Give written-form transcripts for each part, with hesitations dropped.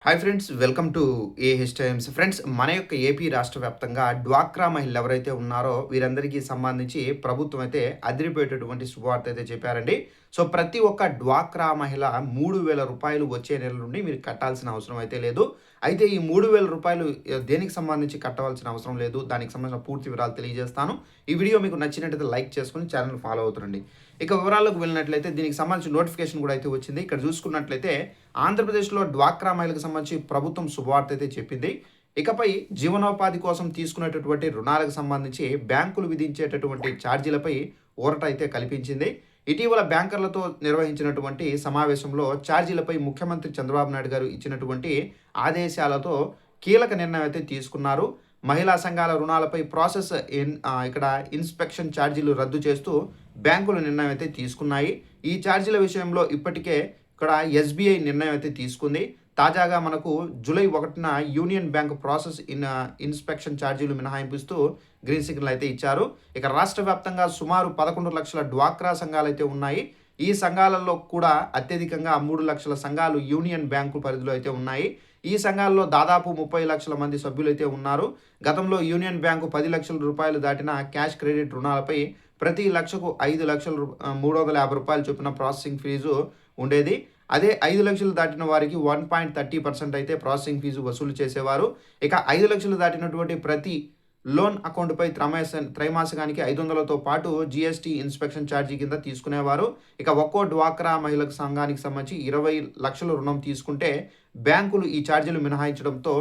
Hi friends, welcome to AH times. Friends, మన యొక్క AP రాష్ట్ర వ్యాప్తంగా డ్వాక్రా మహిళలు ఎవరైతే ఉన్నారో వీరందరికీ సంబంధించి ప్రభుత్వం అయితే అదిరిపోయేటటువంటి శుభవార్త అయితే చెప్పారండి. సో ప్రతి ఒక్క డ్వాక్రా మహిళ 3,000 రూపాయలు వచ్చే నెల నుండి మీరు కట్టాల్సిన అవసరం అయితే లేదు. అయితే ఈ 3,000 రూపాయలు దేనికి సంబంధించి కట్టవలసిన అవసరం లేదు. దానికి సంబంధించిన పూర్తి వివరాలు తెలియజేస్తాను. ఈ వీడియో మీకు నచ్చినట్లయితే లైక్ చేసుకొని ఛానల్ ఫాలో అవుతుండండి. ఇక వివరాలకు వెళ్ళినట్లయితే దీనికి సంబంధించిన నోటిఫికేషన్ కూడా అయితే వచ్చింది. ఇక్కడ చూసుకున్నట్లయితే ఆంధ్రప్రదేశ్లో డ్వాక్రా మహిళలకు సంబంధించి ప్రభుత్వం శుభవార్త అయితే చెప్పింది. ఇకపై జీవనోపాధి కోసం తీసుకునేటటువంటి రుణాలకు సంబంధించి బ్యాంకులు విధించేటటువంటి ఛార్జీలపై ఊరట అయితే కల్పించింది. ఇటీవల బ్యాంకర్లతో నిర్వహించినటువంటి సమావేశంలో ఛార్జీలపై ముఖ్యమంత్రి చంద్రబాబు నాయుడు గారు ఇచ్చినటువంటి ఆదేశాలతో కీలక నిర్ణయం అయితే తీసుకున్నారు. మహిళా సంఘాల రుణాలపై ప్రాసెస్ ఇక్కడ ఇన్స్పెక్షన్ ఛార్జీలు రద్దు చేస్తూ బ్యాంకులు నిర్ణయం అయితే తీసుకున్నాయి. ఈ ఛార్జీల విషయంలో ఇప్పటికే ఇక్కడ ఎస్బీఐ నిర్ణయం అయితే తీసుకుంది. తాజాగా మనకు జూలై 1న యూనియన్ బ్యాంక్ ప్రాసెస్ ఇన్స్పెక్షన్ ఛార్జీలు మినహాయింపిస్తూ గ్రీన్ సిగ్నల్ అయితే ఇచ్చారు. ఇక రాష్ట్ర వ్యాప్తంగా సుమారు 11 లక్షల డ్వాక్రా సంఘాలు అయితే ఉన్నాయి. ఈ సంఘాలలో కూడా అత్యధికంగా 3 లక్షల సంఘాలు యూనియన్ బ్యాంకు పరిధిలో అయితే ఉన్నాయి. ఈ సంఘాల్లో దాదాపు 30 లక్షల మంది సభ్యులైతే ఉన్నారు. గతంలో యూనియన్ బ్యాంకు 10 లక్షల రూపాయలు దాటిన క్యాష్ క్రెడిట్ రుణాలపై ప్రతి లక్షకు 5,350 రూపాయలు చొప్పున ప్రాసెసింగ్ ఫీజు ఉండేది. అదే 5 లక్షలు దాటిన వారికి 1.30% అయితే ప్రాసెసింగ్ ఫీజు వసూలు చేసేవారు. ఇక 5 లక్షలు దాటినటువంటి ప్రతి లోన్ అకౌంట్పై త్రైమాసికానికి 500తో పాటు జీఎస్టీ ఇన్స్పెక్షన్ ఛార్జీ కింద తీసుకునేవారు. ఇక ఒక్కో డ్వాక్రా మహిళల సంఘానికి సంబంధించి 20 లక్షల రుణం తీసుకుంటే బ్యాంకులు ఈ ఛార్జీలు మినహాయించడంతో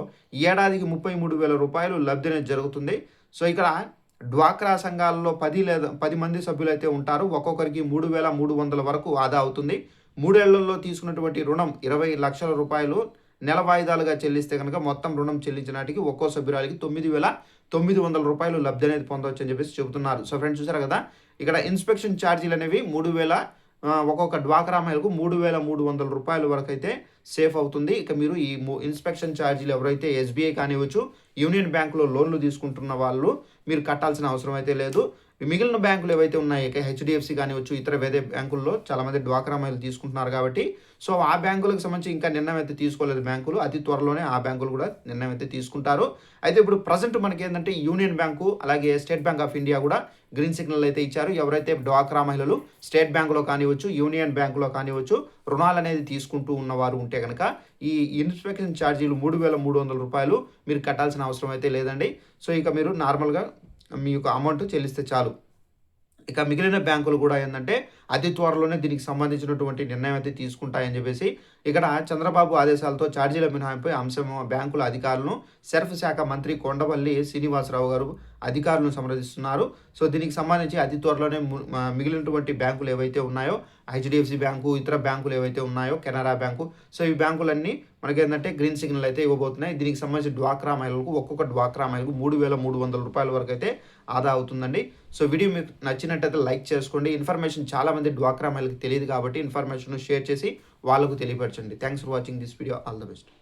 ఏడాదికి 33,000 రూపాయలు లబ్ధి అనేది జరుగుతుంది. సో ఇక్కడ డ్వాక్రా సంఘాలలో 10 మంది సభ్యులైతే ఉంటారు. ఒక్కొక్కరికి 3,300 వరకు ఆదా అవుతుంది. 3 ఏళ్లలో తీసుకున్నటువంటి రుణం 20 లక్షల రూపాయలు నెల వాయిదాలుగా చెల్లిస్తే కనుక మొత్తం రుణం చెల్లించడానికి ఒక్కో సభ్యురాలికి 9,900 రూపాయలు లబ్ధి అనేది పొందవచ్చు అని చెప్పేసి చెబుతున్నారు. సో ఫ్రెండ్స్, చూసారు కదా, ఇక్కడ ఇన్స్పెక్షన్ ఛార్జీలు అనేవి ఒక్కొక్క డ్వాక్రా మహిళకు 3,300 రూపాయల వరకు అయితే సేఫ్ అవుతుంది. ఇక మీరు ఈ ఇన్స్పెక్షన్ ఛార్జీలు ఎవరైతే ఎస్బీఐ కానివ్వచ్చు, యూనియన్ బ్యాంకులో లోన్లు తీసుకుంటున్న వాళ్ళు మీరు కట్టాల్సిన అవసరం అయితే లేదు. మిగిలిన బ్యాంకులు ఏవైతే ఉన్నాయో, ఇక హెచ్డిఎఫ్సి కానివచ్చు, ఇతర వేరే బ్యాంకుల్లో చాలామంది డ్వాక్రా మహిళలు తీసుకుంటున్నారు కాబట్టి సో ఆ బ్యాంకులకు సంబంధించి ఇంకా నిర్ణయం అయితే తీసుకోలేదు బ్యాంకులు. అతి త్వరలోనే ఆ బ్యాంకులు కూడా నిర్ణయం అయితే తీసుకుంటారు. అయితే ఇప్పుడు ప్రజెంట్ మనకి ఏంటంటే యూనియన్ బ్యాంకు అలాగే స్టేట్ బ్యాంక్ ఆఫ్ ఇండియా కూడా గ్రీన్ సిగ్నల్ అయితే ఇచ్చారు. ఎవరైతే డ్వాక్రా మహిళలు స్టేట్ బ్యాంకులో కానివచ్చు, యూనియన్ బ్యాంకులో కానివచ్చు రుణాలు అనేది తీసుకుంటూ ఉన్నవారు ఉంటే కనుక ఈ ఇన్స్పెక్షన్ ఛార్జీలు 3,300 రూపాయలు మీరు కట్టాల్సిన అవసరం అయితే లేదండి. సో ఇక మీరు నార్మల్గా మీ యొక్క అమౌంట్ చెల్లిస్తే చాలు. ఇక మిగిలిన బ్యాంకులు కూడా ఏంటంటే అతి త్వరలోనే దీనికి సంబంధించినటువంటి నిర్ణయం అయితే తీసుకుంటాయని చెప్పేసి ఇక్కడ చంద్రబాబు ఆదేశాలతో ఛార్జీల మినహాయింపై అంశం బ్యాంకుల అధికారులను సెర్ఫ్ శాఖ మంత్రి కొండపల్లి శ్రీనివాసరావు గారు అధికారులను సంప్రదిస్తున్నారు. సో దీనికి సంబంధించి అతి త్వరలోనే మిగిలినటువంటి బ్యాంకులు ఏవైతే ఉన్నాయో, హెచ్డిఎఫ్సి బ్యాంకు, ఇతర బ్యాంకులు ఏవైతే ఉన్నాయో, కెనరా బ్యాంకు, సో ఈ బ్యాంకులన్నీ మనకి ఏంటంటే గ్రీన్ సిగ్నల్ అయితే ఇవ్వబోతున్నాయి. దీనికి సంబంధించి డ్వాక్రా మహిళలకు ఒక్కొక్క డ్వాక్రా మహిళకు 3,300 రూపాయల వరకు అయితే ఆదా అవుతుందండి. సో వీడియో మీకు నచ్చినట్టయితే లైక్ చేసుకోండి. ఇన్ఫర్మేషన్ చాలామంది డ్వాక్రా మహిళలకు తెలియదు కాబట్టి ఇన్ఫర్మేషన్ షేర్ చేసి వాళ్ళకు తెలియపరచండి. Thanks for watching this video. All the best.